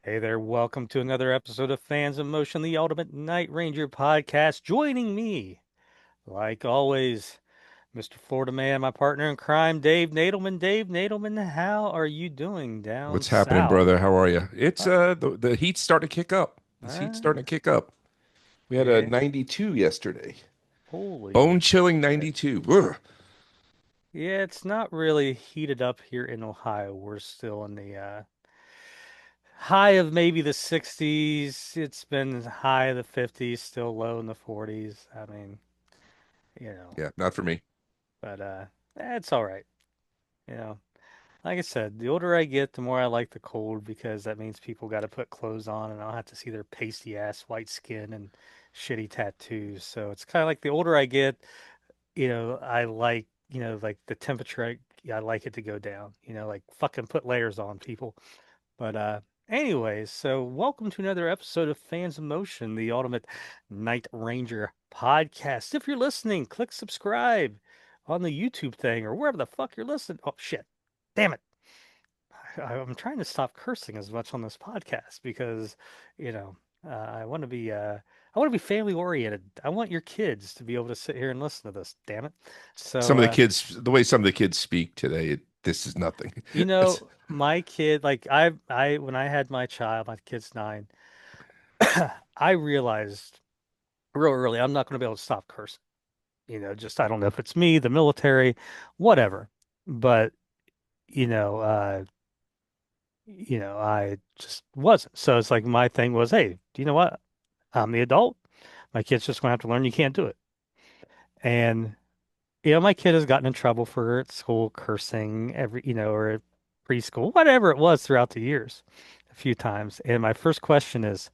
Hey there, welcome to another episode of Fans of Motion, the Ultimate Night Ranger podcast. Joining me, like always, Mr. Florida Man, my partner in crime, Dave Nadelman. Dave Nadelman, how are you doing down What's happening, south? brother? How are you? It's Uh, the heat's starting to kick up. This heat's uh, starting to kick up. We had a yeah, 92 yesterday. holy Bone-chilling shit. 92. Ugh. Yeah, it's not really heated up here in Ohio. We're still in the high of maybe the 60s. It's been high of the 50s, still low in the 40s. I mean, you know, Yeah, not for me. but it's all right. You know, like I said, the older I get, the more I like the cold because that means people got to put clothes on and I don't have to see their pasty ass white skin and shitty tattoos. So it's kind of like the older I get, I like, like the temperature, I like it to go down, like fucking put layers on people. But anyways, so welcome to another episode of Fans of Motion, the ultimate Night Ranger podcast. If you're listening, click subscribe on the YouTube thing or wherever the fuck you're listening. Oh shit. Damn it. I'm trying to stop cursing as much on this podcast because, you know, I want to be family oriented. I want your kids to be able to sit here and listen to this. Damn it! So, Some of the kids, the way some of the kids speak today, this is nothing. It's my kid, like when I had my child, my kid's 9, I realized real early I'm not going to be able to stop cursing. Just I don't know if it's me, the military, whatever, but you know, uh, I just wasn't. So it's like my thing was, hey, do you know what? I'm the adult. My kid's just going to have to learn you can't do it. And, my kid has gotten in trouble for at school cursing or at preschool, whatever it was throughout the years, a few times. And my first question is,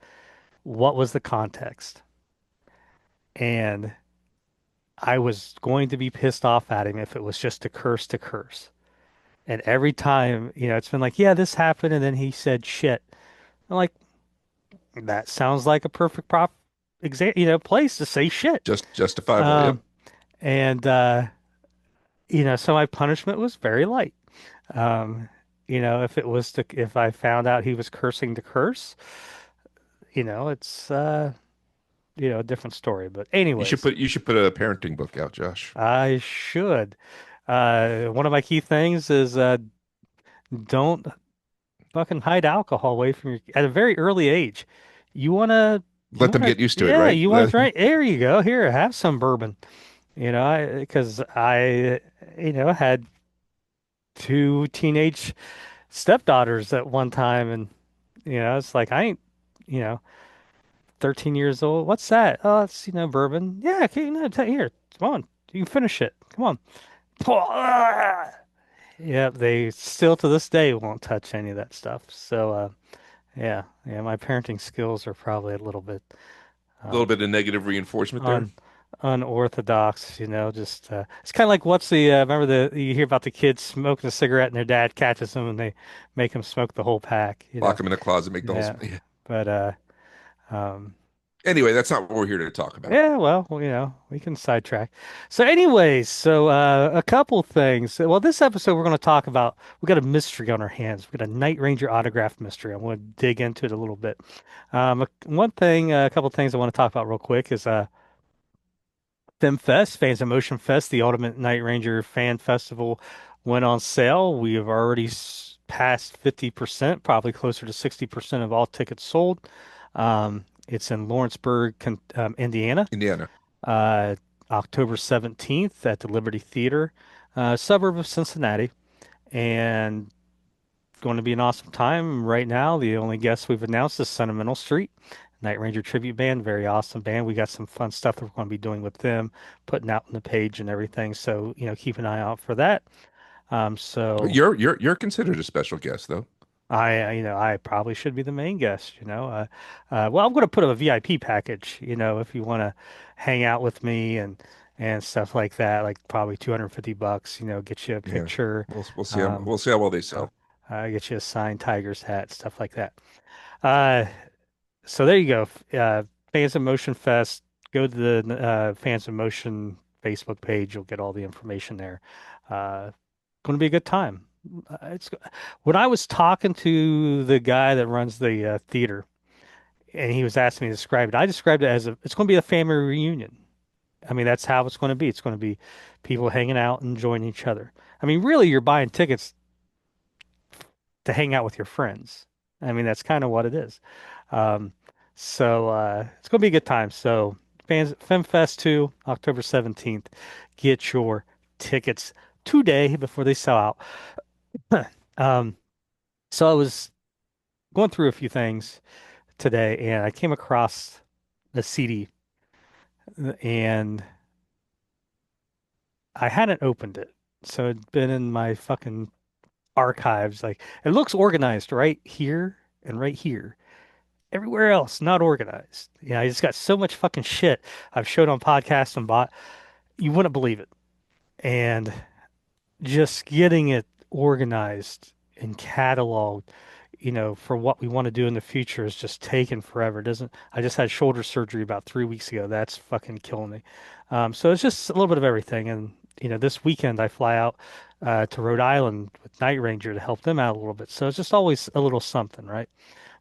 what was the context? And I was going to be pissed off at him if it was just a curse to curse. And every time, it's been like, yeah, this happened. And then he said shit. I'm like, that sounds like a perfect place to say shit. just justifiable. Yep. Um, and so my punishment was very light. Um, if I found out he was cursing to curse, it's a different story. But anyways, You should put a parenting book out, Josh. I should. One of my key things is don't fucking hide alcohol away from your at a very early age. You Let them wanna, get used to it, yeah, right? you wanna try. There you go. Here, have some bourbon. Because had two teenage stepdaughters at one time, and it's like I ain't, you know, 13 years old. What's that? Oh, it's bourbon. Yeah, okay, here, come on, you can finish it. Come on. Yeah, they still to this day won't touch any of that stuff. So, yeah, yeah, my parenting skills are probably a little bit A little um, bit of negative reinforcement there. un unorthodox. Just it's kind of like what's the remember you hear about the kids smoking a cigarette and their dad catches them and they make them smoke the whole pack. Lock them in a closet, make the whole. Yeah, Yeah. but um, Anyway, that's not what we're here to talk about. yeah, well, we can sidetrack. So, anyways, a couple things. Well, this episode we're going to talk about. We got a mystery on our hands. We got a Night Ranger autograph mystery. I'm going to dig into it a little bit. A couple things I want to talk about real quick is FemFest, Fans of Motion Fest, the Ultimate Night Ranger Fan Festival went on sale. We have already passed 50%, probably closer to 60% of all tickets sold. It's in Lawrenceburg, Indiana, Indiana. uh, October 17th at the Liberty Theater, suburb of Cincinnati. And going to be an awesome time. Right now, the only guest we've announced is Sentimental Street, Night Ranger tribute band. Very awesome band. We got some fun stuff that we're going to be doing with them, putting out on the page and everything. So, keep an eye out for that. So You're considered a special guest, though. I probably should be the main guest, well, I'm going to put up a VIP package, if you want to hang out with me and stuff like that, like probably $250, get you a Yeah. picture. We'll see Um, we'll see how well they sell. get you a signed Tigers hat, stuff like that. Uh, so there you go. Fans of Motion Fest. Go to the Fans of Motion Facebook page. You'll get all the information there. Uh, going to be a good time. It's when I was talking to the guy that runs the theater, and he was asking me to describe it. I described it as it's going to be a family reunion. I mean, that's how it's going to be. It's going to be people hanging out and enjoying each other. I mean, really, you're buying tickets to hang out with your friends. I mean, that's kind of what it is. Um, it's going to be a good time. So, fans, FemFest 2, October 17th. Get your tickets today before they sell out. Um, so I was going through a few things today, and I came across the CD, and I hadn't opened it. So it'd been in my fucking archives. Like it looks organized right here and right here. Everywhere else, not organized. Yeah, I just got so much fucking shit I've showed on podcasts and bought. You wouldn't believe it. And just getting it organized and cataloged, for what we want to do in the future is just taking forever. It doesn't, I just had shoulder surgery about 3 weeks ago. That's fucking killing me. So it's just a little bit of everything. And, this weekend I fly out to Rhode Island with Night Ranger to help them out a little bit. So it's just always a little something, right?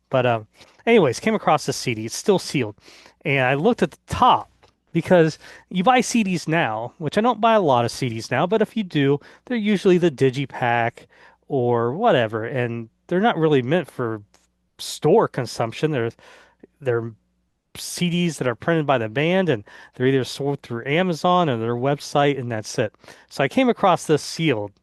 But anyways, came across this CD. It's still sealed, and I looked at the top because you buy CDs now, which I don't buy a lot of CDs now, but if you do, they're usually the digipack or whatever, and they're not really meant for store consumption. They're CDs that are printed by the band, and they're either sold through Amazon or their website, and that's it. So I came across this sealed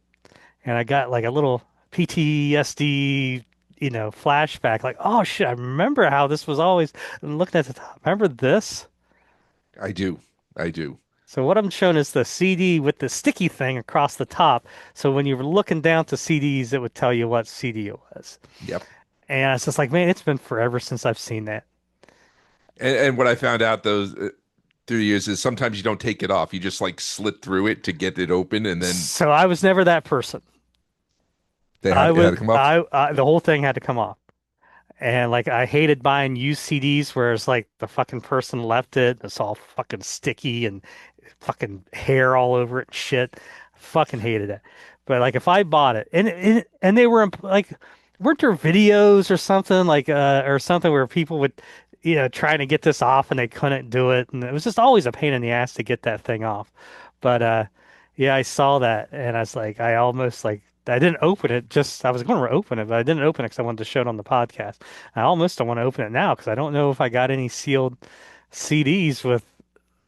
and I got like a little PTSD, flashback. Like, oh shit, I remember how this was always looking at the top. Remember this? I do. I do. So what I'm showing is the CD with the sticky thing across the top. So when you were looking down to CDs, it would tell you what CD it was. Yep. And I was just like, man, it's been forever since I've seen that. And what I found out those through the years is sometimes you don't take it off. You just like slit through it to get it open, and then So I was never that person. it had to come off. The whole thing had to come off. And like I hated buying used CDs where it's like the fucking person left it. It's all fucking sticky and fucking hair all over it and shit. Fucking hated it. But like if I bought it and they were like weren't there videos or something like or something where people would trying to get this off and they couldn't do it and it was just always a pain in the ass to get that thing off. But yeah, I saw that and I was like I almost like I didn't open it just I was going to open it but I didn't open it because I wanted to show it on the podcast. I almost don't want to open it now because I don't know if I got any sealed CDs with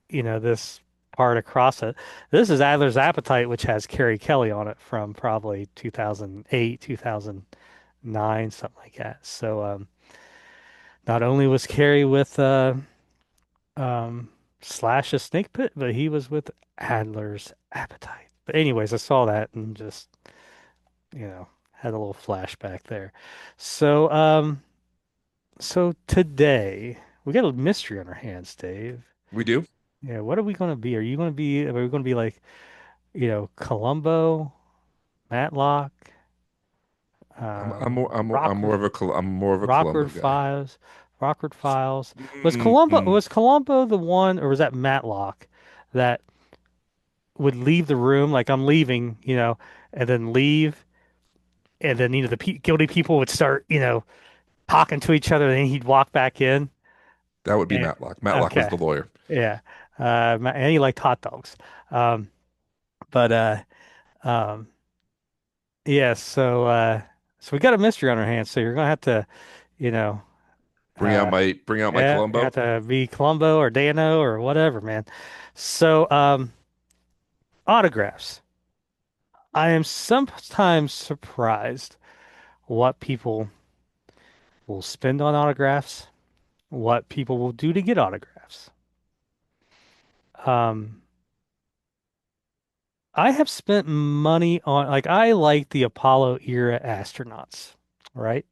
this part across it. This is Adler's Appetite, which has Carrie Kelly on it from probably 2008, 2009, something like that. So not only was Carrie with um, Slash's Snake Pit, but he was with Adler's Appetite. But anyways, I saw that and just, had a little flashback there. So so today we got a mystery on our hands, Dave. We do. Yeah, what are we going to be? Are we going to be like Columbo, Matlock, I'm more of I'm more of a Columbo Rockford guy. Files, Rockford Files. Mm. Was Columbo the one, or was that Matlock that would leave the room like I'm leaving, and then leave, and then the pe guilty people would start, talking to each other, and then he'd walk back in. That would be And, Matlock. Matlock was okay, the lawyer. yeah, and he liked hot dogs. Um, but um, yeah, so we got a mystery on our hands, so you're gonna have to, you know, uh Bring out my yeah, you have Columbo. to be Columbo or Dano or whatever, man. So autographs. I am sometimes surprised what people will spend on autographs, what people will do to get autographs. Um I have spent money on like I like the Apollo era astronauts, right?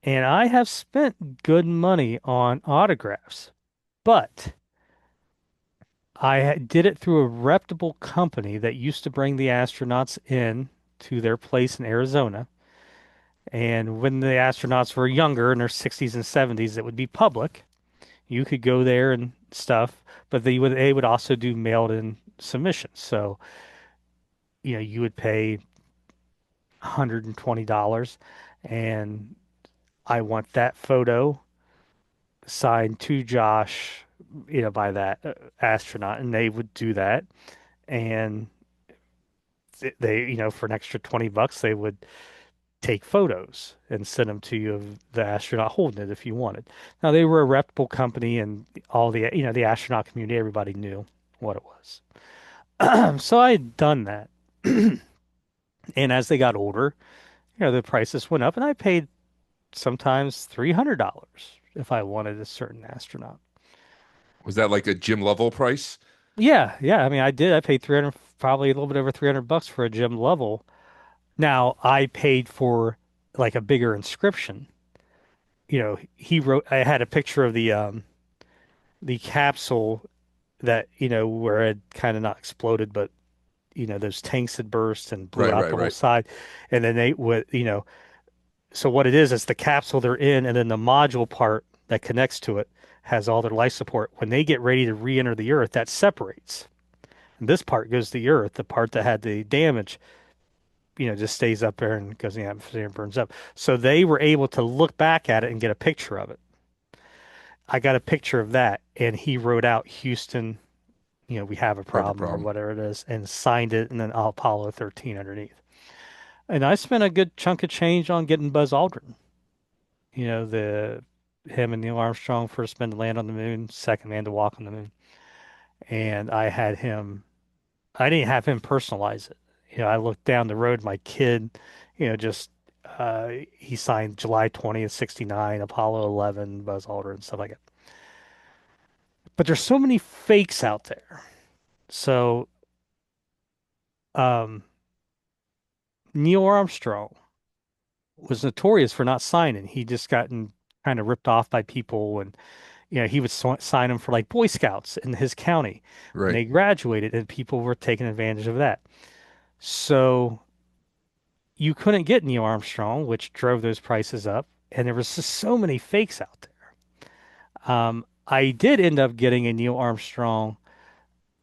And I have spent good money on autographs. But did it through a reputable company that used to bring the astronauts in to their place in Arizona. And when the astronauts were younger in their 60s and 70s, it would be public. You could go there and stuff, but they would also do mailed in submissions. So, you would pay $120, and I want that photo signed to Josh, by that astronaut, and they would do that. And they, for an extra $20, they would take photos and send them to you of the astronaut holding it if you wanted. Now they were a reputable company, and all the, the astronaut community, everybody knew what it was. So I had done that. And as they got older, the prices went up, and I paid sometimes $300 if I wanted a certain astronaut. Was that like a gym level price? Yeah, yeah. I mean, I did. I paid 300, probably a little bit over $300 for a gym level. Now I paid for like a bigger inscription. He wrote. I had a picture of the capsule that, where it had kind of not exploded, but those tanks had burst and blew Right, out right, the whole right. side, and then they would, so what it is the capsule they're in, and then the module part that connects to it has all their life support. When they get ready to re-enter the Earth, that separates. And this part goes to the Earth. The part that had the damage, just stays up there and goes in the atmosphere and burns up. So they were able to look back at it and get a picture of it. I got a picture of that, and he wrote out Houston, we have a We have a problem or problem. whatever it is, and signed it, and then Apollo 13 underneath. And I spent a good chunk of change on getting Buzz Aldrin. The him and Neil Armstrong, first man to land on the moon, second man to walk on the moon. And I didn't have him personalize it. I looked down the road, my kid, just he signed July 20th, 69, Apollo 11, Buzz Aldrin, stuff like that. But there's so many fakes out there. So, um, Neil Armstrong was notorious for not signing. He just gotten kind of ripped off by people, and he would sign them for like Boy Scouts in his county when Right. they graduated, and people were taking advantage of that. So you couldn't get Neil Armstrong, which drove those prices up, and there was just so many fakes out there. I did end up getting a Neil Armstrong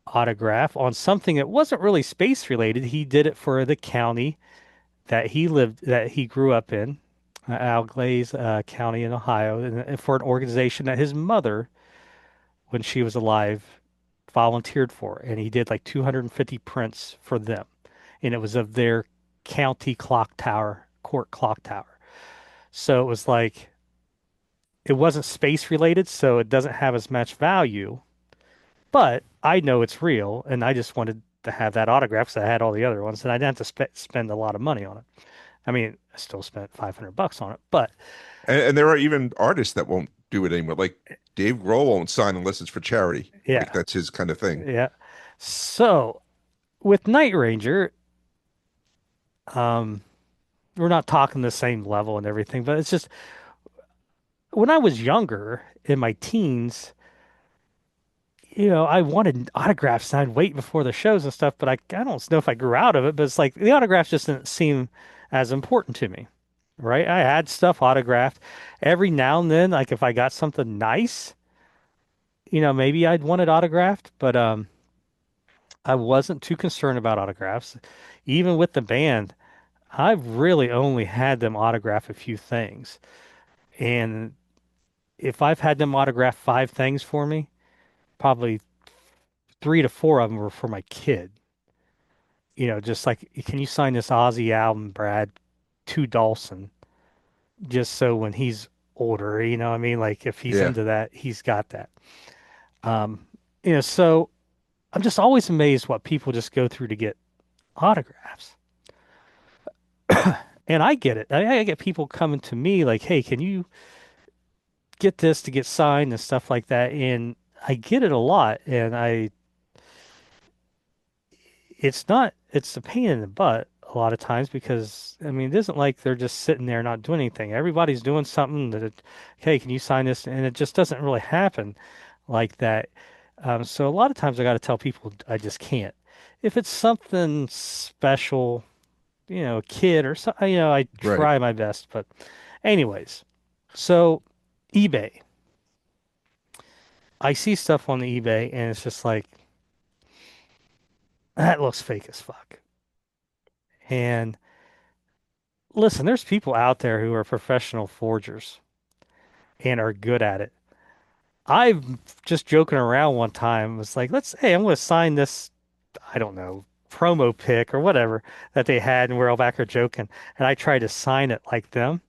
autograph on something that wasn't really space related. He did it for the county that he grew up in, Alglaze County in Ohio, and for an organization that his mother, when she was alive, volunteered for. And he did like 250 prints for them. And it was of their county clock tower, court clock tower. So it was like, it wasn't space related, so it doesn't have as much value, but I know it's real. And I just wanted to have that autograph because I had all the other ones, and I didn't have to spend a lot of money on it. I mean, I still spent $500 on it, but And there are even artists that won't do it anymore. Like Dave Grohl won't sign unless it's for charity. Like yeah, that's his kind of thing. yeah. So with Night Ranger, um, we're not talking the same level and everything, but it's just when I was younger in my teens, I wanted autographs and I'd wait before the shows and stuff, but I don't know if I grew out of it, but it's like the autographs just didn't seem as important to me, right? I had stuff autographed every now and then, like if I got something nice, maybe I'd want it autographed, but I wasn't too concerned about autographs. Even with the band, I've really only had them autograph a few things. And if I've had them autograph five things for me, probably three to four of them were for my kid. Just like, can you sign this Ozzy album, Brad, to Dawson, just so when he's older, what I mean? Like if he's Yeah. into that, he's got that. Um, so I'm just always amazed what people just go through to get autographs. And I get it. I get people coming to me like, hey, can you get this to get signed and stuff like that? And I get it a lot. And it's a pain in the butt a lot of times because, I mean, it isn't like they're just sitting there not doing anything. Everybody's doing something hey, can you sign this? And it just doesn't really happen like that. So a lot of times I got to tell people I just can't. If it's something special, a kid or so, I Right. try my best. But anyways, so eBay. I see stuff on the eBay and it's just like, that looks fake as fuck. And listen, there's people out there who are professional forgers and are good at it. I'm just joking around one time, was like, hey, I'm going to sign this, I don't know, promo pic or whatever that they had, and we're all back here joking. And I tried to sign it like them.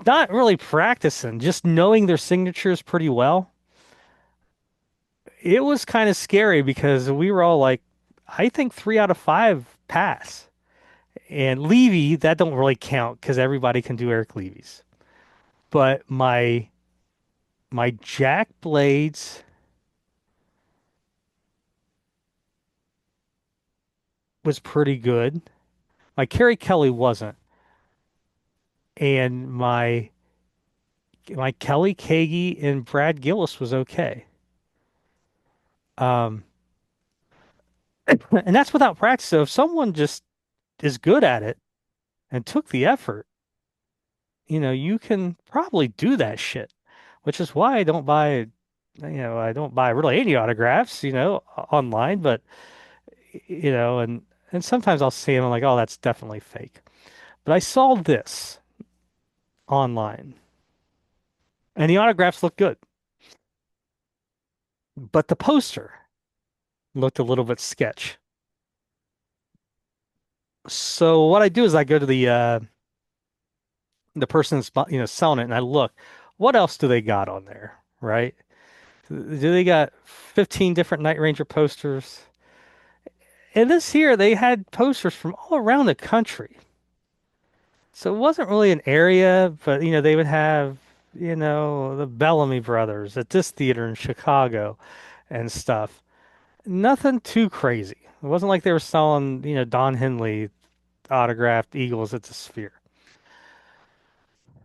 Not really practicing, just knowing their signatures pretty well. It was kind of scary because we were all like, I think 3 out of 5 pass. And Levy, that don't really count because everybody can do Eric Levy's. But my Jack Blades was pretty good. My Kerry Kelly wasn't, and my Kelly Kagi and Brad Gillis was okay. Um, and that's without practice. So if someone just is good at it and took the effort, you can probably do that shit. Which is why I don't buy really any autographs, online, but and sometimes I'll see them, I'm like, oh, that's definitely fake. But I saw this online, and the autographs look good, but the poster looked a little bit sketch. So what I do is I go to the person that's selling it, and I look, what else do they got on there, right? Do they got 15 different Night Ranger posters? And this here, they had posters from all around the country. So it wasn't really an area, but they would have, the Bellamy brothers at this theater in Chicago and stuff. Nothing too crazy. It wasn't like they were selling, Don Henley autographed Eagles at the Sphere.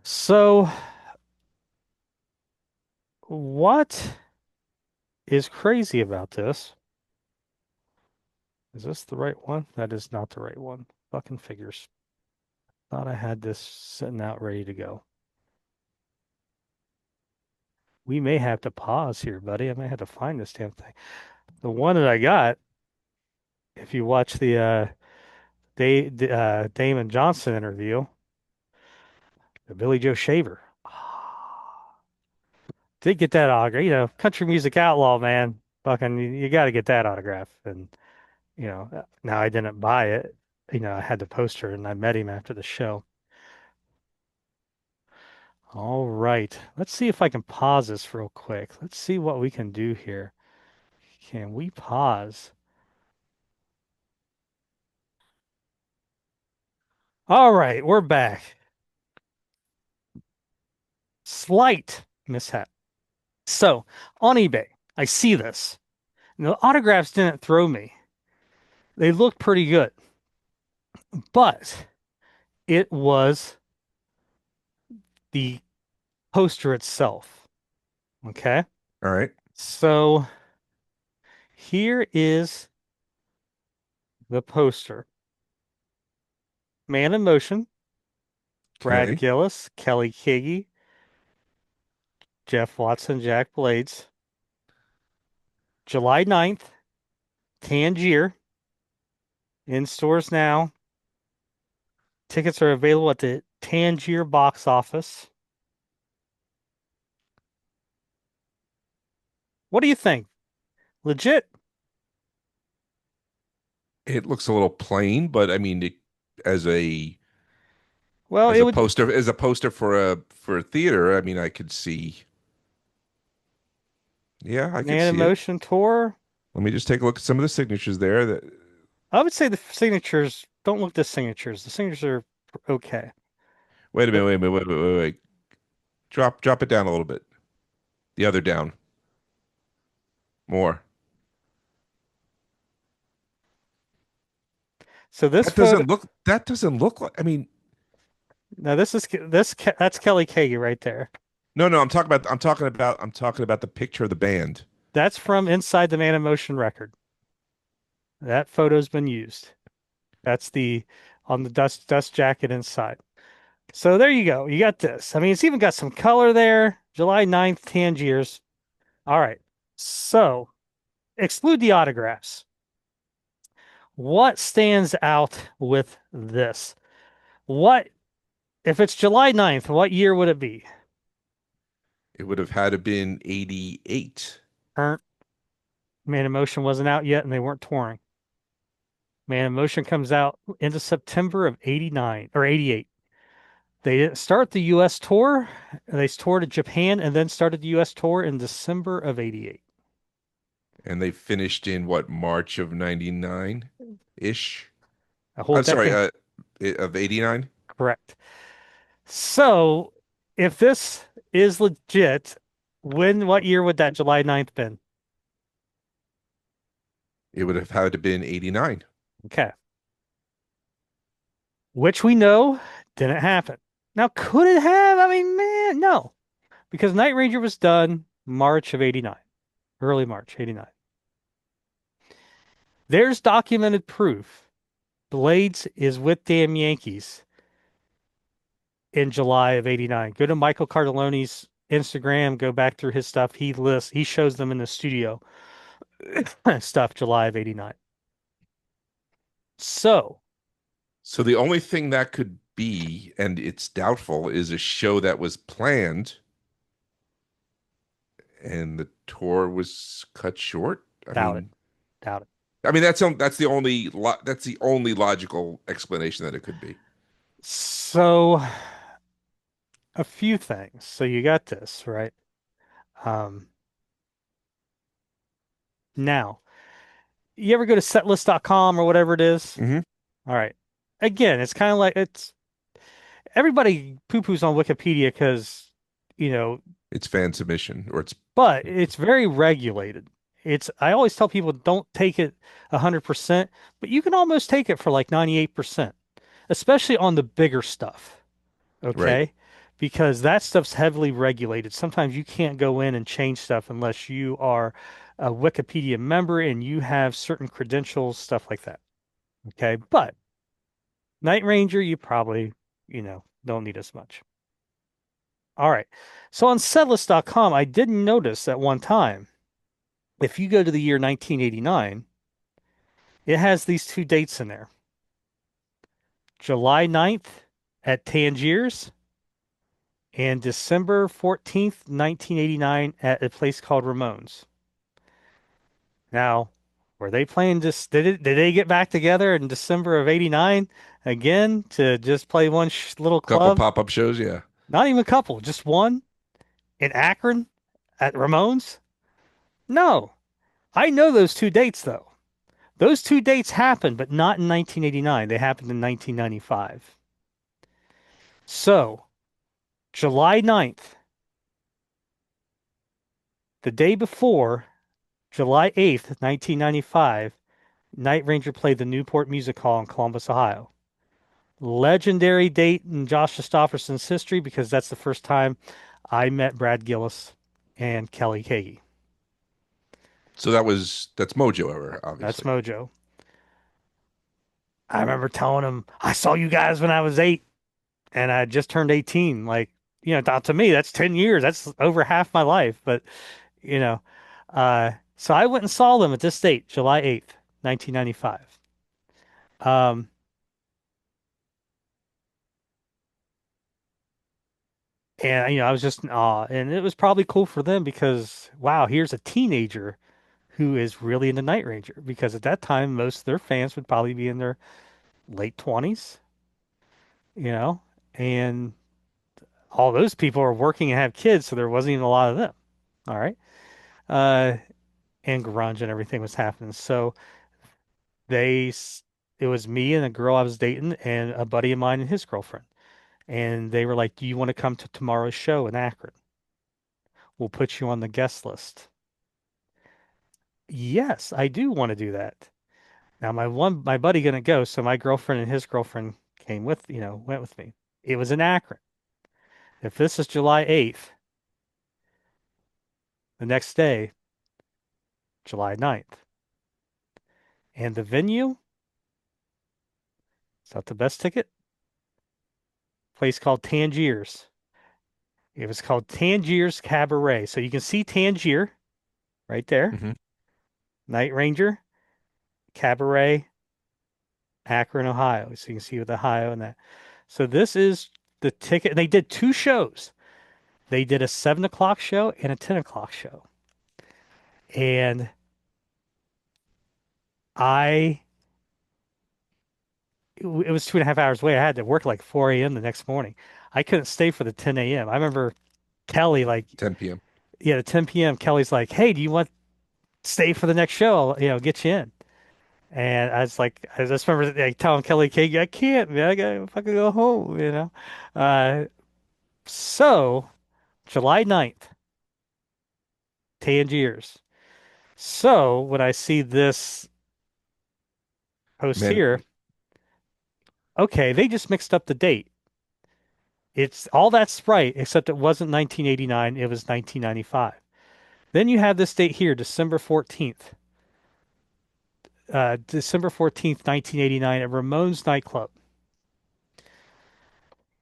So what is crazy about this? Is this the right one? That is not the right one. Fucking figures. Thought I had this sitting out ready to go. We may have to pause here, buddy. I may have to find this damn thing. The one that I got, if you watch the Damon Johnson interview, the Billy Joe Shaver. Did get that autograph. Country music outlaw, man. Fucking, you got to get that autograph. And, now I didn't buy it. I had the poster and I met him after the show. All right. Let's see if I can pause this real quick. Let's see what we can do here. Can we pause? All right, we're back. Slight mishap. So on eBay, I see this. And the autographs didn't throw me. They looked pretty good, but it was the poster itself. Okay. All right. So here is the poster. Man in Motion, Brad Okay. Gillis, Kelly Kagi, Jeff Watson, Jack Blades. July 9th, Tangier, in stores now. Tickets are available at the Tangier box office. What do you think? Legit? It looks a little plain, but I mean, as a Well, it would as a poster for a theater, I mean, I could see. Yeah, I could Man in see it. Motion tour. Let me just take a look at some of the signatures there. That I would say the signatures don't look the signatures. The signatures are okay. wait a minute, But wait a minute, wait. Drop it down a little bit. The other down. More. so this photo, That doesn't look like, I mean, now that's Kelly Kagi right there. no, I'm talking about the picture of the band. That's from inside the Man in Motion record. That photo's been used. That's the on the dust jacket inside. So there you go. You got this. I mean, it's even got some color there. July 9th, Tangiers. All right. So exclude the autographs. What stands out with this? What if it's July 9th, what year would it be? It would have had to been 88. Er, Man in Motion wasn't out yet and they weren't touring. Man in Motion comes out into September of 89 or 88. They didn't start the US tour. They toured to Japan and then started the US tour in December of 88. And they finished in what, March of 99-ish? A whole I'm sorry, decade. of 89. Correct. So if this is legit, what year would that July 9th been? It would have had to been 89. Okay. Which we know didn't happen. Now, could it have? I mean, man, no, because Night Ranger was done March of 89, early March 89. There's documented proof Blades is with damn Yankees in July of 89. Go to Michael Cardillone's Instagram, go back through his stuff. He shows them in the studio stuff July of 89. So, So the only thing that could be, and it's doubtful, is a show that was planned and the tour was cut short. I doubt it. mean, Doubt it. that's the only logical explanation that it could be. So, a few things. So you got this, right? Um, Now, you ever go to setlist.com or whatever it is? Hmm. All right. Again, it's kind of like it's everybody poo-poos on Wikipedia because, you know, It's fan submission, or it's but it's very regulated. I always tell people don't take it 100%, but you can almost take it for like 98%, especially on the bigger stuff. right. Okay? Because that stuff's heavily regulated. Sometimes you can't go in and change stuff unless you are a Wikipedia member and you have certain credentials, stuff like that. Okay? But Night Ranger, you probably, don't need as much. All right. So on setlist.com, I did notice at one time, if you go to the year 1989, it has these two dates in there. July 9th at Tangiers and December 14th, 1989 at a place called Ramones. Now, were they playing just did they get back together in December of 89 again to just play one little Couple club? pop-up shows, yeah. Not even a couple, just one in Akron at Ramones? No. I know those two dates though. Those two dates happened, but not in 1989. They happened in 1995. So, July 9th, the day before, July 8th, 1995, Night Ranger played the Newport Music Hall in Columbus, Ohio. Legendary date in Josh Christopherson's history because that's the first time I met Brad Gillis and Kelly Kagi. So that's Mojo era, That's obviously. Mojo. I remember telling him, I saw you guys when I was 8 and I just turned 18. Like, to me, that's 10 years. That's over half my life. But, you know, so I went and saw them at this date, July 8th, 1995. Um, and, I was just in awe. And it was probably cool for them because, wow, here's a teenager who is really into Night Ranger. Because at that time, most of their fans would probably be in their late 20s, you know, and all those people are working and have kids. So there wasn't even a lot of them. All right. Uh, and grunge and everything was happening. So they, it was me and a girl I was dating and a buddy of mine and his girlfriend. And they were like, "Do you want to come to tomorrow's show in Akron? We'll put you on the guest list." Yes, I do want to do that. Now my buddy gonna go, so my girlfriend and his girlfriend came with, went with me. It was in Akron. If this is July 8th, the next day, July 9th. And the venue, is that the best ticket? Place called Tangiers. It was called Tangiers Cabaret. So you can see Tangier right there. Hmm. Night Ranger, Cabaret, Akron, Ohio. So you can see with Ohio and that. So this is the ticket. They did two shows. They did a 7 o'clock show and a 10 o'clock show. And I, it was 2.5 hours away. I had to work like 4 a.m. the next morning. I couldn't stay for the 10 a.m. I remember Kelly, like, 10 p.m. yeah, the 10 p.m. Kelly's like, hey, do you want to stay for the next show? I'll, get you in. And I was like, I just remember like, telling Kelly, I can't, man. I gotta fucking go home. So July 9th, Tangiers. So when I see this post Man, here, okay, they just mixed up the date. It's all that's right, except it wasn't 1989, it was 1995. Then you have this date here, December 14th, 1989 at Ramones nightclub.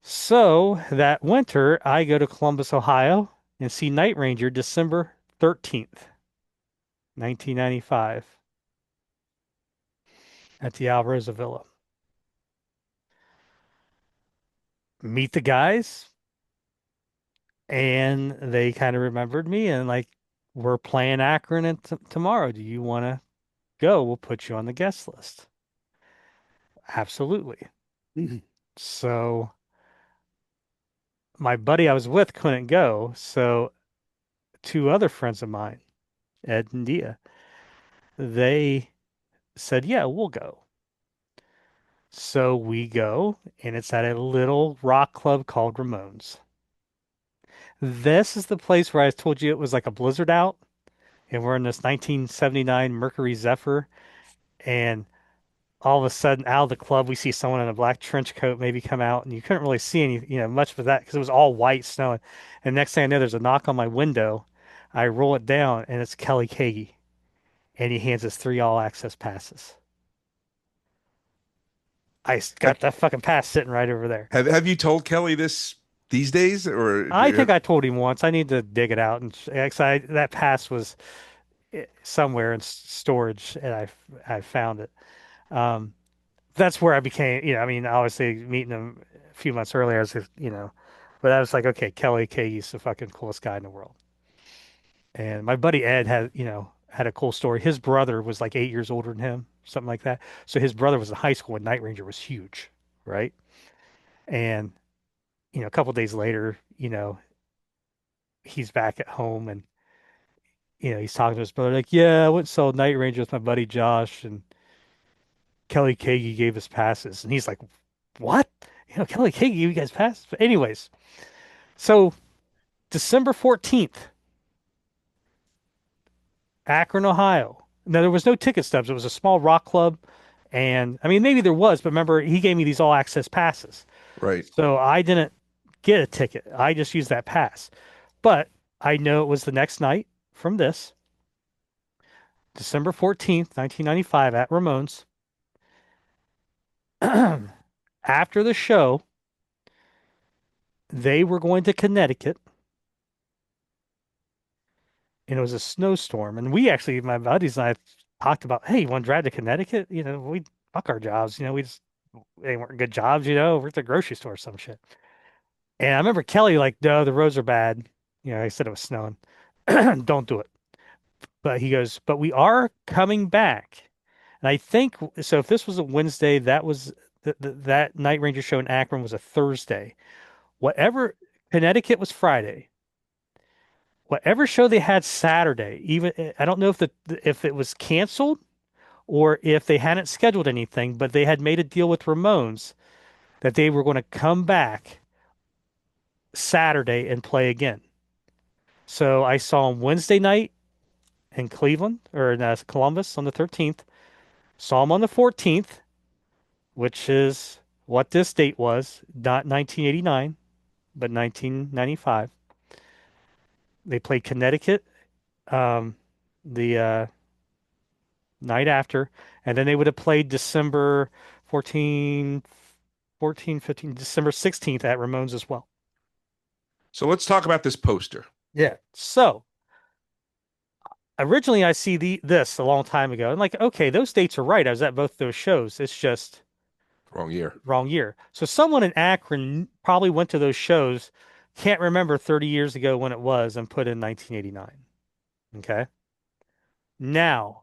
So that winter, I go to Columbus, Ohio, and see Night Ranger December 13th, 1995 at the Alrosa Villa. Meet the guys, and they kind of remembered me and like, we're playing Akron and tomorrow. Do you want to go? We'll put you on the guest list. Absolutely. Mhm. So my buddy I was with couldn't go, so two other friends of mine, Ed and Dia, they said, "Yeah, we'll go." So we go, and it's at a little rock club called Ramones. This is the place where I told you it was like a blizzard out, and we're in this 1979 Mercury Zephyr, and all of a sudden, out of the club, we see someone in a black trench coat maybe come out, and you couldn't really see any, much of that because it was all white snowing. And next thing I know, there's a knock on my window. I roll it down, and it's Kelly Kagi, and he hands us three all access passes. I have, got that fucking pass sitting right over there. have you told Kelly this these days, or I think I told him once. I need to dig it out, and that pass was somewhere in storage, and I found it. Um, that's where I became, I mean, obviously meeting him a few months earlier, I was, but I was like, okay, Kelly Kagey's the fucking coolest guy in the world. And my buddy Ed had a cool story. His brother was like 8 years older than him, something like that. So his brother was in high school when Night Ranger was huge, right? And, a couple days later, he's back at home and, he's talking to his brother, like, yeah, I went and saw Night Ranger with my buddy Josh and Kelly Kagi gave us passes. And he's like, what? Kelly Kagi gave you guys passes? But anyways, so December 14th, Akron, Ohio. Now there was no ticket stubs. It was a small rock club. And I mean, maybe there was, but remember, he gave me these all access passes. right? So I didn't get a ticket. I just used that pass. But I know it was the next night from this, December 14th, 1995 at Ramones. After the show, they were going to Connecticut and it was a snowstorm. And we actually, my buddies and I talked about, hey, you want to drive to Connecticut? We fuck our jobs. We just, they weren't good jobs, we're at the grocery store or some shit. And I remember Kelly like, no, the roads are bad. I said it was snowing. Don't do it. But he goes, but we are coming back. And I think so. If this was a Wednesday, that was that Night Ranger show in Akron was a Thursday. Whatever, Connecticut was Friday. Whatever show they had Saturday, even I don't know if it was canceled or if they hadn't scheduled anything, but they had made a deal with Ramones that they were going to come back Saturday and play again. So I saw them Wednesday night in Cleveland or in Columbus on the 13th. Saw them on the 14th, which is what this date was, not 1989, but 1995. They played Connecticut the night after, and then they would have played December 14, 14, 15, December 16th at Ramones as well. So let's talk about this poster. Yeah. So originally I see this a long time ago. I'm like, okay, those dates are right. I was at both those shows. It's just Wrong year. wrong year. So someone in Akron probably went to those shows, can't remember 30 years ago when it was, and put in 1989. Okay. Now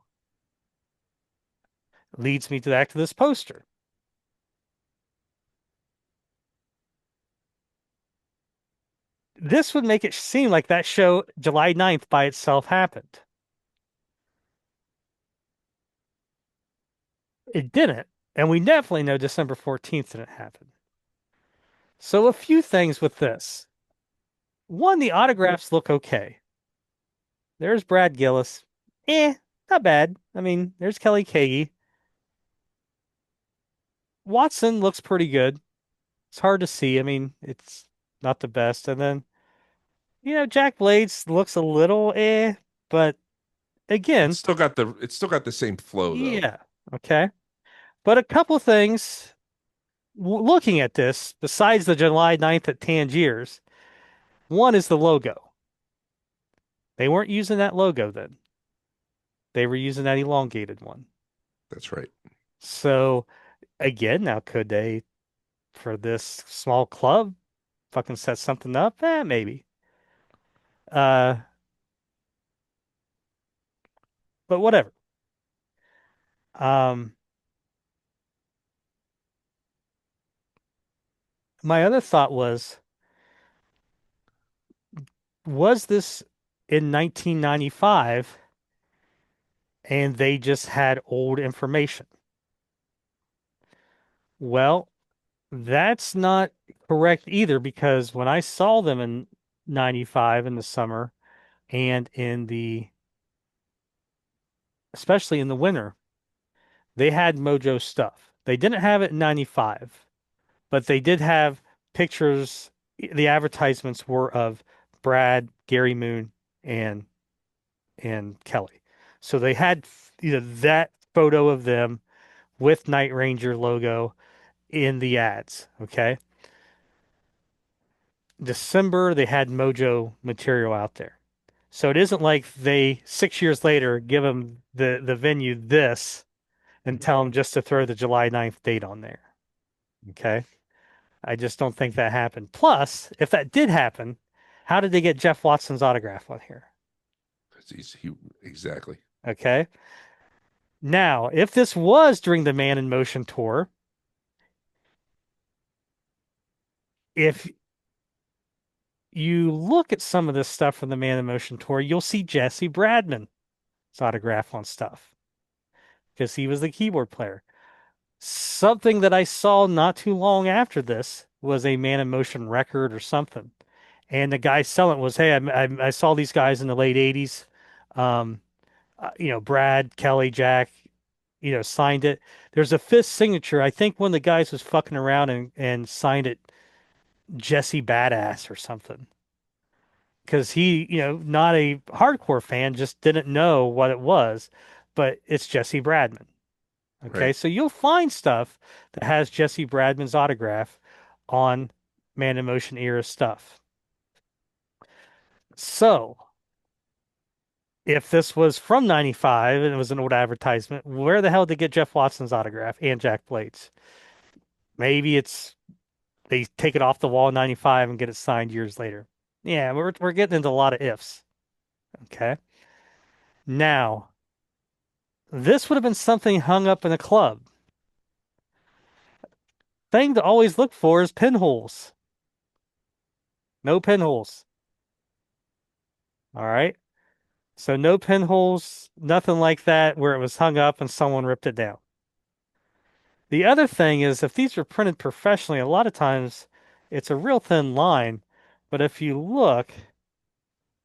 leads me to back to this poster. This would make it seem like that show July 9th by itself happened. It didn't. And we definitely know December 14th didn't happen. So a few things with this. One, the autographs look okay. There's Brad Gillis. Not bad. I mean, there's Kelly Kagi. Watson looks pretty good. It's hard to see. I mean, it's not the best. And then, Jack Blades looks a little but again, It's still got the same flow though. yeah, okay. But a couple things looking at this, besides the July 9th at Tangiers, one is the logo. They weren't using that logo then. They were using that elongated one. That's right. So again, now could they, for this small club, fucking set something up? Maybe. Uh, but whatever. Um, my other thought was this in 1995 and they just had old information? Well, that's not correct either because when I saw them in 95 in the summer and especially in the winter, they had Mojo stuff. They didn't have it in 95, but they did have pictures. The advertisements were of Brad, Gary Moon, and Kelly. So they had that photo of them with Night Ranger logo in the ads. Okay. December, they had Mojo material out there. So it isn't like they 6 years later give them the venue this and tell them just to throw the July 9th date on there. Okay. I just don't think that happened. Plus, if that did happen, how did they get Jeff Watson's autograph on here? Exactly. Okay. Now, if this was during the Man in Motion tour, if you look at some of this stuff from the Man in Motion tour, you'll see Jesse Bradman's autograph on stuff because he was the keyboard player. Something that I saw not too long after this was a Man in Motion record or something. And the guy selling it was, hey, I saw these guys in the late 80s. Um, Brad, Kelly, Jack, signed it. There's a fifth signature. I think one of the guys was fucking around and signed it Jesse Badass or something. Because he, not a hardcore fan, just didn't know what it was, but it's Jesse Bradman. Okay, Right. so you'll find stuff that has Jesse Bradman's autograph on Man in Motion era stuff. So if this was from 95 and it was an old advertisement, where the hell did they get Jeff Watson's autograph and Jack Blades? Maybe they take it off the wall in 95 and get it signed years later. Yeah, we're getting into a lot of ifs. Okay. Now, this would have been something hung up in a club. Thing to always look for is pinholes. No pinholes. All right. So no pinholes, nothing like that where it was hung up and someone ripped it down. The other thing is if these were printed professionally, a lot of times it's a real thin line. But if you look,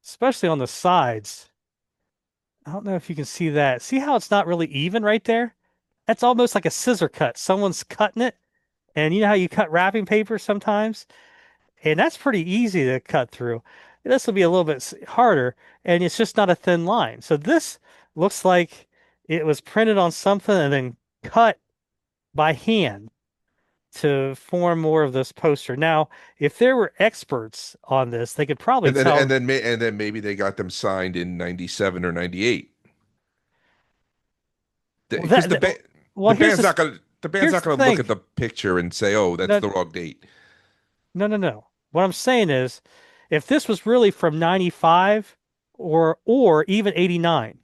especially on the sides, I don't know if you can see that. See how it's not really even right there? That's almost like a scissor cut. Someone's cutting it. And you know how you cut wrapping paper sometimes? And that's pretty easy to cut through. This will be a little bit harder, and it's just not a thin line. So this looks like it was printed on something and then cut by hand to form more of this poster. Now, if there were experts on this, they could probably tell. And then maybe they got them signed in 97 or 98. Well, Because that, that- well, the here's band's this. not gonna the band's Here's not the going to look thing. at the picture and say, "Oh, that's No, the wrong date." no, no, no. What I'm saying is, if this was really from 95 or even 89,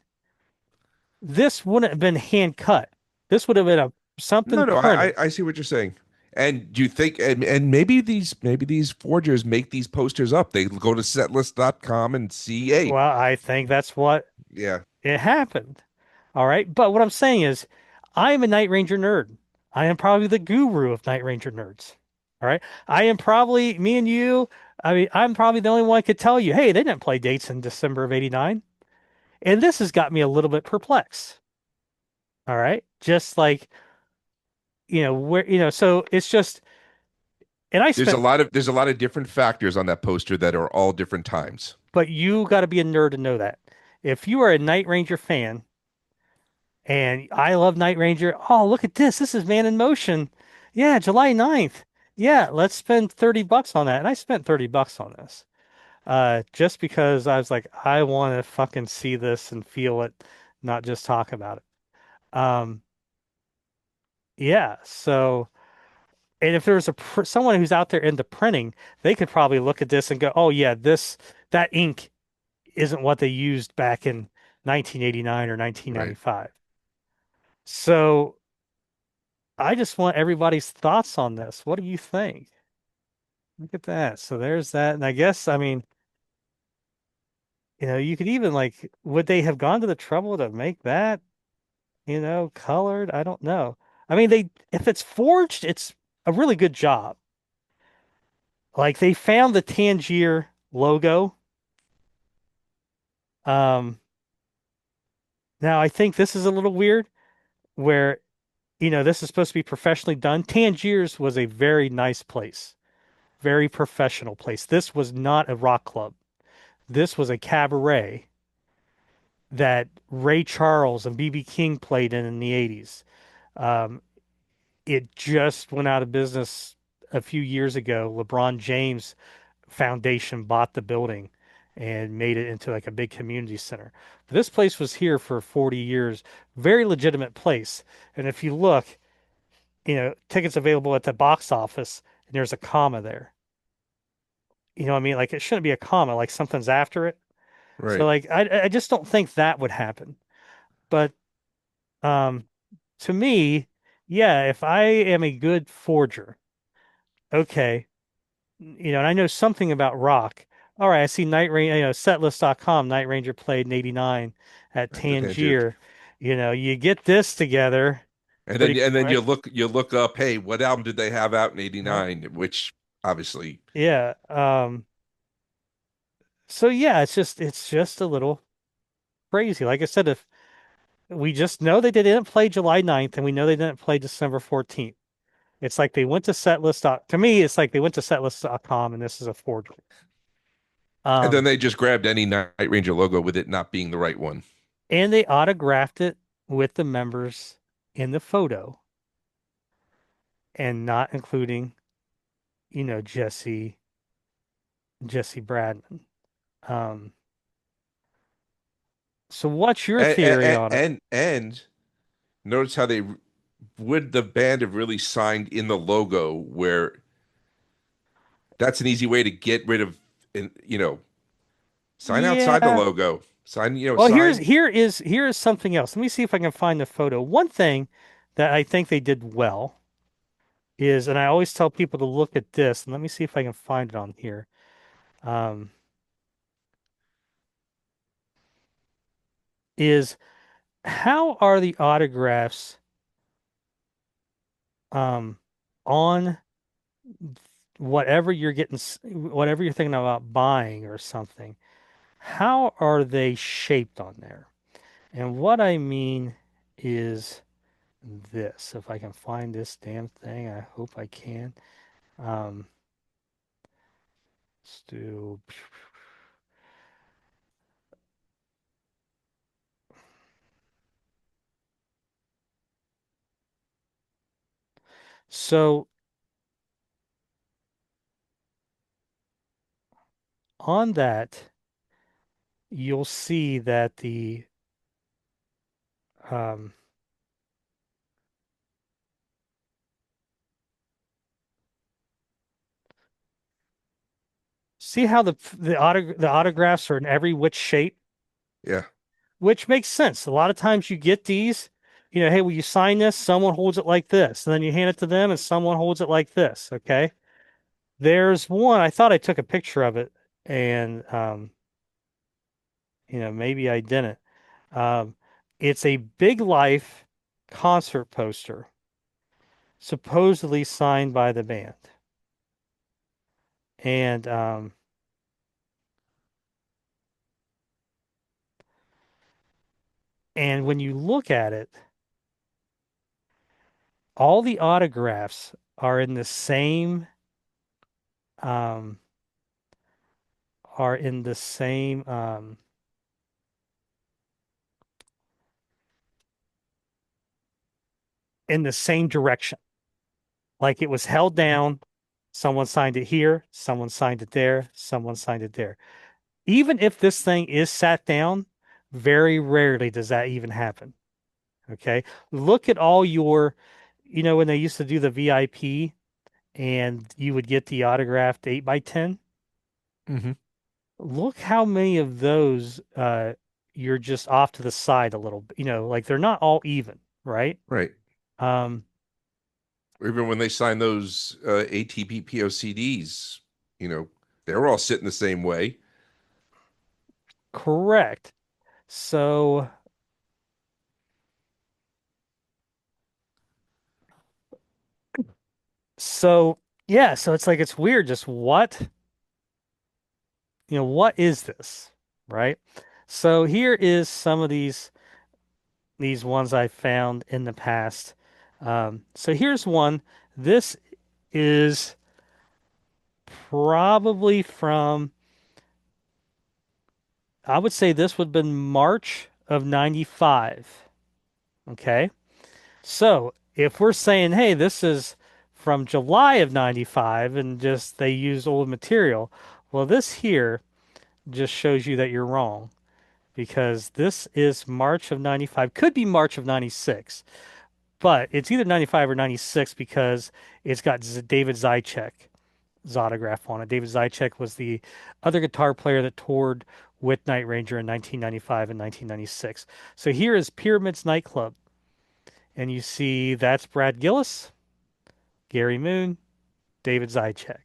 this wouldn't have been hand cut. This would have been a something No, no, I, printed. I see what you're saying. And do you think, and maybe these forgers make these posters up. They go to setlist.com and see, hey, Well, I think that's what yeah, it happened. All right. But what I'm saying is, I am a Night Ranger nerd. I am probably the guru of Night Ranger nerds. All right. I am probably, me and you, I mean, I'm probably the only one could tell you, hey, they didn't play dates in December of 89. And this has got me a little bit perplexed. All right. Just like, where, so it's just, and I there's a spent, lot of there's a lot of different factors on that poster that are all different times. but you got to be a nerd to know that. If you are a Night Ranger fan, and I love Night Ranger. Oh, look at this. This is Man in Motion. Yeah, July 9th. Yeah, let's spend $30 on that. And I spent $30 on this. Just because I was like, I want to fucking see this and feel it, not just talk about it. Yeah, so and if there was someone who's out there into printing, they could probably look at this and go, "Oh yeah, this that ink isn't what they used back in 1989 or Right. 1995." So I just want everybody's thoughts on this. What do you think? Look at that. So there's that. And I guess, I mean, you could even like, would they have gone to the trouble to make that, colored? I don't know. I mean, if it's forged, it's a really good job. Like they found the Tangier logo. Um, Now I think this is a little weird where, this is supposed to be professionally done. Tangier's was a very nice place, very professional place. This was not a rock club. This was a cabaret that Ray Charles and B.B. King played in the 80s. Um, it just went out of business a few years ago. LeBron James Foundation bought the building and made it into like a big community center. But this place was here for 40 years, very legitimate place. And if you look, tickets available at the box office, and there's a comma there. You know what I mean? Like it shouldn't be a comma, like something's after it. So Right. like I just don't think that would happen. But um to me, yeah, if I am a good forger, okay, and I know something about rock. All right, I see Night Ranger, setlist.com, Night Ranger played in 89 at At the Tangier. Tangier. You get this together And then pretty and then you quick. look you look up, hey, what album did they have out in Right? '89? Which obviously, Yeah. So yeah, it's just a little crazy. Like I said, if we just know they didn't play July 9th and we know they didn't play December 14th. It's like they went to setlist. To me, it's like they went to setlist.com and this is a forgery. and then Um, they just grabbed any Night Ranger logo with it not being the right one. and they autographed it with the members in the photo and not including, Jesse Bradman. Um, so what's your And theory and on it? and, and notice how they would the band have really signed in the logo where that's an easy way to get rid of and sign outside the Yeah. logo. Sign, Well, sign. here is something else. Let me see if I can find the photo. One thing that I think they did well is, and I always tell people to look at this, and let me see if I can find it on here. Um, is how are the autographs um, on whatever you're thinking about buying or something? How are they shaped on there? And what I mean is this. If I can find this damn thing, I hope I can. Um, let's do. So on that, you'll see that um, See how the autographs are in every which shape, Yeah. which makes sense. A lot of times you get these, hey, will you sign this? Someone holds it like this, and then you hand it to them, and someone holds it like this. Okay. There's one. I thought I took a picture of it, and maybe I didn't. Um, it's a Big Life concert poster, supposedly signed by the band, and when you look at it, all the autographs are in the same um, are in the same direction. Like it was held down, someone signed it here, someone signed it there, someone signed it there. Even if this thing is sat down, very rarely does that even happen. Okay. Look at all your, when they used to do the VIP and you would get the autographed 8 by 10. Hmm. Look how many of those you're just off to the side a little bit, like they're not all even, right? Right. Um, Or even when they sign those ATP POCDs, you know, they're all sitting the same way. correct. So, so yeah, so it's like it's weird. Just what is this, right? So here is some of these ones I found in the past. So here's one. This is probably from, I would say this would have been March of 95. Okay. So if we're saying, hey, this is from July of 95 and just they used old material, well, this here just shows you that you're wrong because this is March of 95, could be March of 96, but it's either 95 or 96 because it's got David Zychek's autograph on it. David Zychek was the other guitar player that toured with Night Ranger in 1995 and 1996. So here is Pyramids Nightclub, and you see that's Brad Gillis, Gary Moon, David Zychek.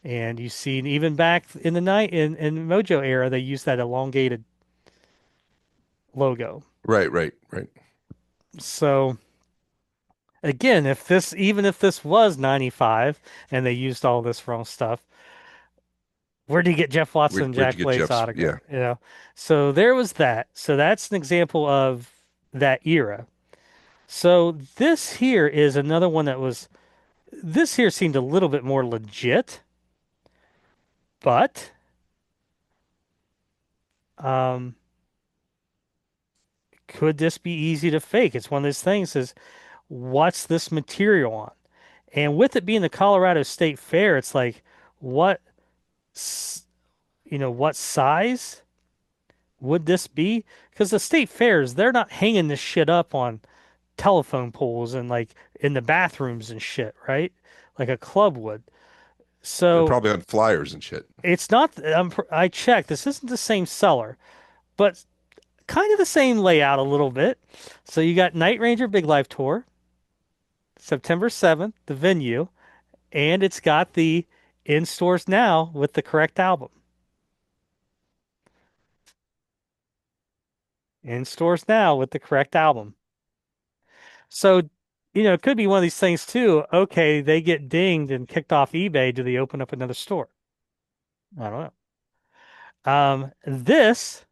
And you see even back in the night in Mojo era, they used that elongated logo. Right, right, right. So again, even if this was 95 and they used all this wrong stuff, where do you get Jeff Watson and Where'd you Jack get Blade's Jeff's? autograph? Yeah. So there was that. So that's an example of that era. So this here is another one this here seemed a little bit more legit, but um, could this be easy to fake? It's one of those things is what's this material on? And with it being the Colorado State Fair, it's like, what, what size would this be? Because the state fairs, they're not hanging this shit up on telephone poles and like in the bathrooms and shit, right? Like a club would. They're So probably on flyers and shit. it's not, I checked, this isn't the same seller, but kind of the same layout a little bit. So you got Night Ranger Big Life Tour, September 7th, the venue, and it's got the in stores now with the correct album. In stores now with the correct album. So, it could be one of these things too. Okay, they get dinged and kicked off eBay. Do they open up another store? I don't know. This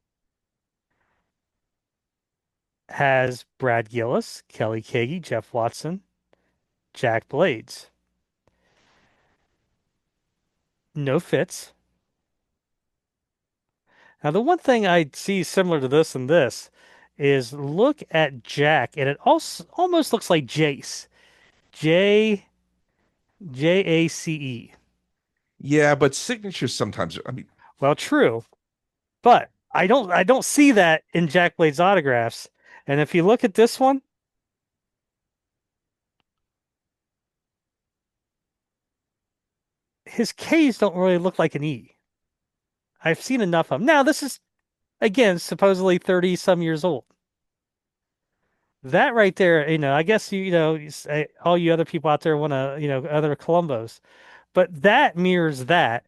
has Brad Gillis, Kelly Kagi, Jeff Watson, Jack Blades. No fits. Now, the one thing I see similar to this and this is look at Jack, and it also almost looks like Jace. J Jace. Yeah, but signatures sometimes. I mean, Well, true, but I don't see that in Jack Blade's autographs. And if you look at this one, his K's don't really look like an E. I've seen enough of them. Now, this is, again, supposedly 30 some years old. That right there, I guess all you other people out there want to, other Columbos, but that mirrors that.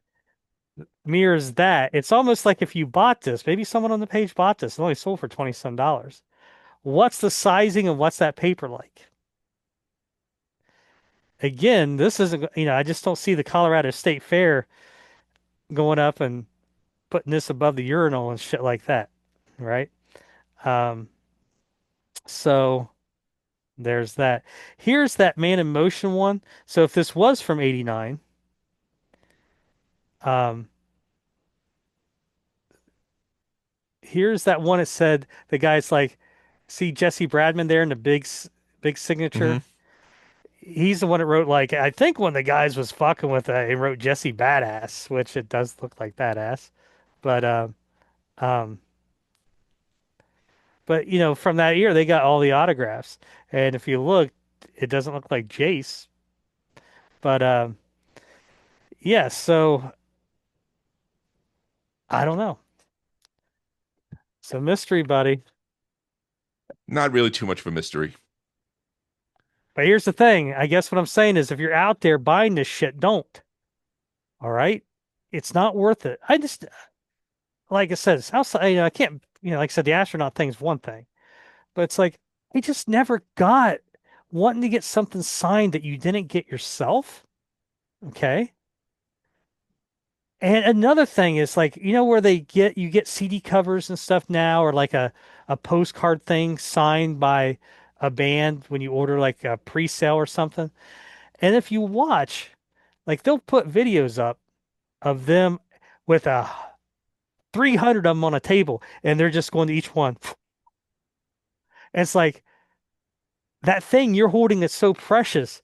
It's almost like if you bought this, maybe someone on the page bought this, it only sold for 20 some dollars. What's the sizing and what's that paper like? Again, this isn't, I just don't see the Colorado State Fair going up and putting this above the urinal and shit like that, right? Um, so there's that. Here's that Man in Motion one. So if this was from 89, um, here's that one. It said the guy's like, see Jesse Bradman there in the big Hmm. signature. He's the one that wrote like I think one of the guys was fucking with he wrote Jesse Badass, which it does look like badass. But um but from that year they got all the autographs. And if you look, it doesn't look like Jace. But yeah, so I don't know. So mystery, buddy. Not really too much of a mystery. But here's the thing. I guess what I'm saying is if you're out there buying this shit, don't. All right? It's not worth it. I just like I said, it's outside, I can't, like I said, the astronaut thing is one thing. But it's like I just never got wanting to get something signed that you didn't get yourself. Okay. And another thing is like, where you get CD covers and stuff now, or like a postcard thing signed by a band when you order like a pre-sale or something. And if you watch, like they'll put videos up of them with a 300 of them on a table, and they're just going to each one. And it's like that thing you're holding that's so precious,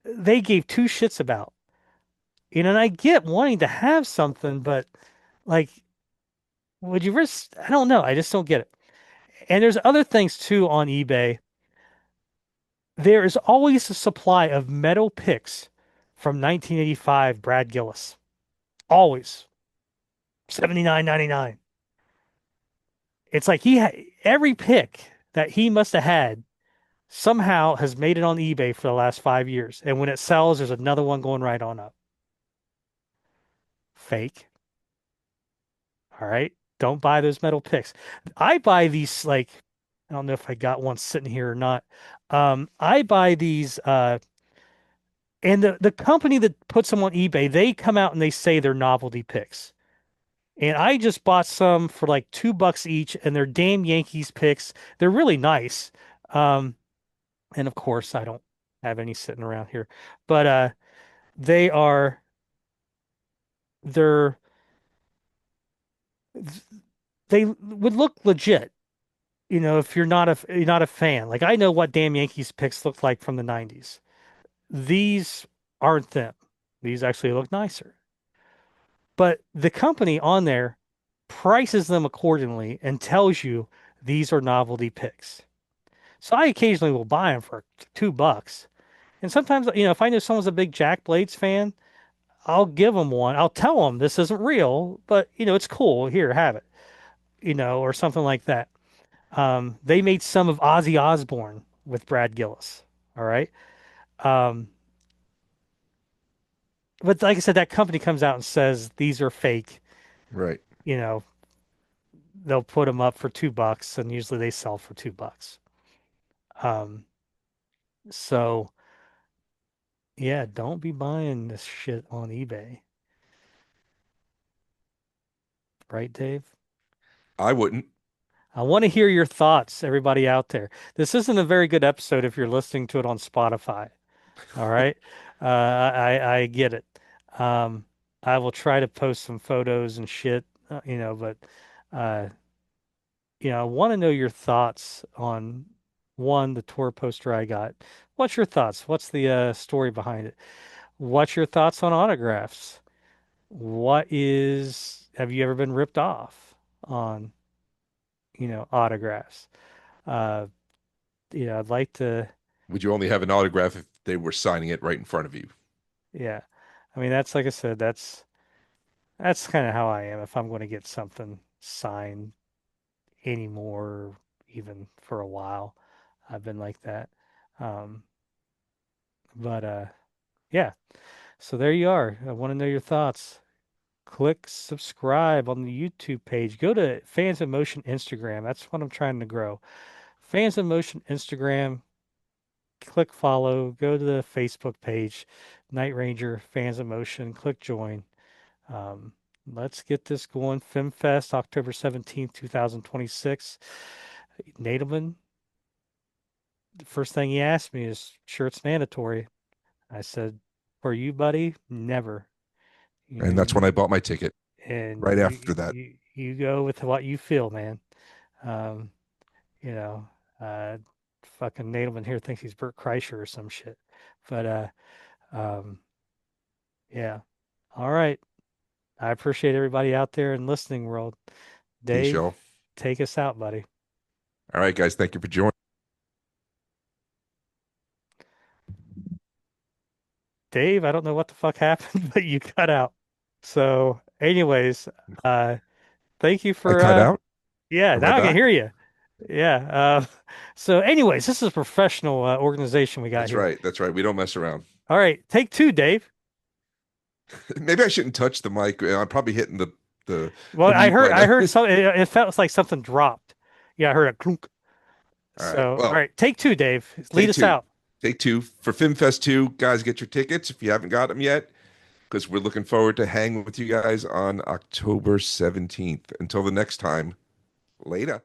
they gave two shits about. And I get wanting to have something, but like, would you risk? I don't know. I just don't get it. And there's other things too on eBay. There is always a supply of metal picks from 1985 Brad Gillis. Always. 79.99. It's like every pick that he must have had somehow has made it on eBay for the last 5 years. And when it sells, there's another one going right on up. Fake. All right. Don't buy those metal picks. I buy these like I don't know if I got one sitting here or not. I buy these and the company that puts them on eBay, they come out and they say they're novelty picks. And I just bought some for like $2 each, and they're damn Yankees picks. They're really nice. Um, and of course, I don't have any sitting around here, but they are they're they would look legit. If you're not a fan. Like I know what damn Yankees picks looked like from the 90s. These aren't them. These actually look nicer. But the company on there prices them accordingly and tells you these are novelty picks. So I occasionally will buy them for $2. And sometimes, if I know someone's a big Jack Blades fan, I'll give them one. I'll tell them this isn't real, but it's cool. Here, have it, or something like that. They made some of Ozzy Osbourne with Brad Gillis. All right. Um, but like I said, that company comes out and says these are fake. Right. You know, they'll put them up for $2, and usually they sell for $2. Um, so yeah, don't be buying this shit on eBay, right, Dave? I wouldn't. I want to hear your thoughts, everybody out there. This isn't a very good episode if you're listening to it on Spotify. All right. I get it. Um, I will try to post some photos and shit, but uh, I want to know your thoughts on one, the tour poster I got. What's your thoughts? What's the story behind it? What's your thoughts on autographs? Have you ever been ripped off on, autographs? Uh, I'd like to, Would you only have an autograph if they were signing it right in front of you? yeah. I mean, that's like I said, that's kind of how I am. If I'm going to get something signed anymore, even for a while, I've been like that. Um, but yeah. So there you are. I want to know your thoughts. Click subscribe on the YouTube page. Go to Fans of Motion Instagram. That's what I'm trying to grow. Fans of Motion Instagram. Click follow. Go to the Facebook page, Night Ranger Fans of Motion. Click join. Um, let's get this going. FemFest, October 17th, 2026. Nadelman, the first thing he asked me is, sure it's mandatory. I said, for you, buddy, never. You know, And that's when I bought my ticket and right after that. you go with what you feel, man. Um, you know, uh, fucking Nadelman here thinks he's Bert Kreischer or some shit. But um, yeah. All right. I appreciate everybody out there in listening world. Peace, Dave, y'all. take us out, buddy. All right, guys. Thank you for joining. Dave, I don't know what the fuck happened, but you cut out. So, anyways, uh, thank you I for cut out. yeah, Am I now I can back? hear you. Yeah. So anyways, this is a professional organization we got That's here. right. That's right. We don't mess around. All right, take two, Dave. Maybe I shouldn't touch the mic. I'm probably hitting the Well, the mute I button. heard some. It felt like something dropped. Yeah, I heard a clunk. All right. So, all Well, right, take two, Dave. Lead take us two. out. Take two for FilmFest 2. Guys, get your tickets if you haven't got them yet, because we're looking forward to hanging with you guys on October 17th. Until the next time, later.